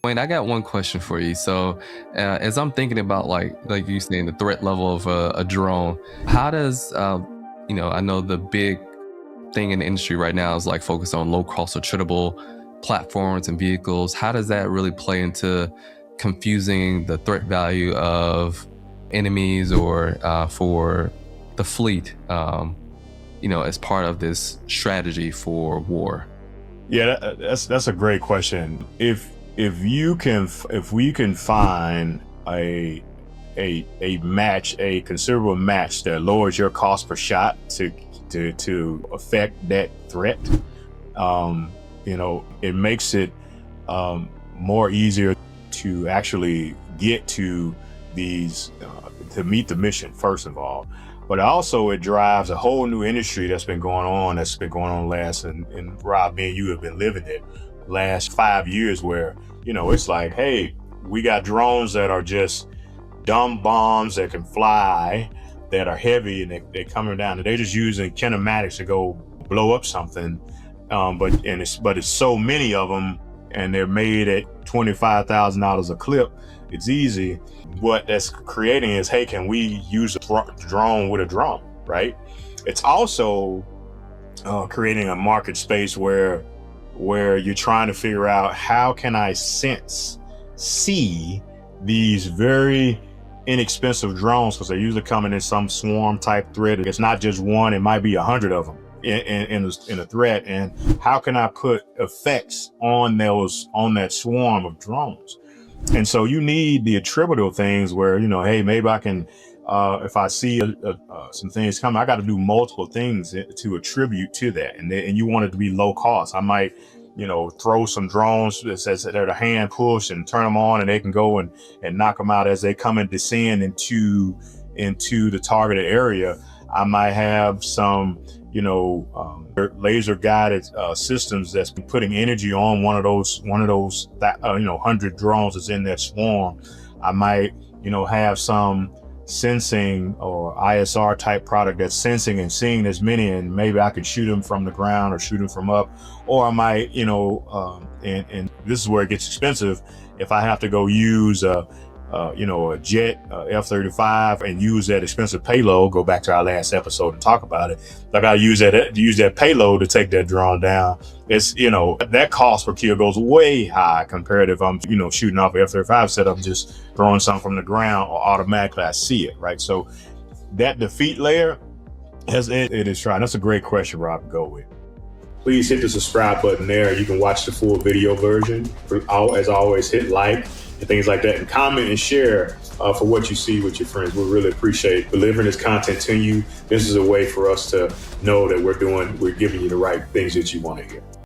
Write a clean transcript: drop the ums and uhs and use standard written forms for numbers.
Wayne, I got one question for you. So, as I'm thinking about like you saying the threat level of a drone, how does I know the big thing in the industry right now is like focused on low cost attritable platforms and vehicles. How does that really play into confusing the threat value of enemies or for the fleet? As part of this strategy for war. Yeah, that's a great question. If we can find a match, a considerable match that lowers your cost per shot to affect that threat, it makes it more easier to actually get to these to meet the mission first of all. But also it drives a whole new industry that's been going on last, and Rob, me and you have been living it last 5 years, where, it's like, hey, we got drones that are just dumb bombs that can fly, that are heavy, and they're coming down, and they're just using kinematics to go blow up something. But it's so many of them, and they're made at $25,000 a clip. It's easy. What that's creating is, hey, can we use a drone with a drone, right? It's also creating a market space where you're trying to figure out, how can I see these very inexpensive drones, because they're usually coming in some swarm type threat. It's not just one, it might be 100 of them in a threat. And how can I put effects on that swarm of drones? And so you need the attributable things where, hey, maybe I can, if I see some things coming, I got to do multiple things to attribute to that. And you want it to be low cost. I might, throw some drones that says they're the hand push and turn them on, and they can go and knock them out as they come and descend into the targeted area. I might have some, laser guided systems that's putting energy on one of those 100 drones that's in that swarm. I might, have some sensing or ISR type product that's sensing and seeing as many, and maybe I could shoot them from the ground or shoot them from up. Or I might, and this is where it gets expensive, if I have to go use a jet F-35 and use that expensive payload. Go back to our last episode and talk about it. Like, I use that payload to take that drone down. It's, that cost per kill goes way high compared if I'm, shooting off an F-35 setup, just throwing something from the ground, or automatically I see it, right? So that defeat layer it is trying. That's a great question, Rob, to go with. Please hit the subscribe button there. You can watch the full video version. As always, hit like and things like that, and comment and share for what you see with your friends. We really appreciate delivering this content to you. This is a way for us to know that we're giving you the right things that you want to hear.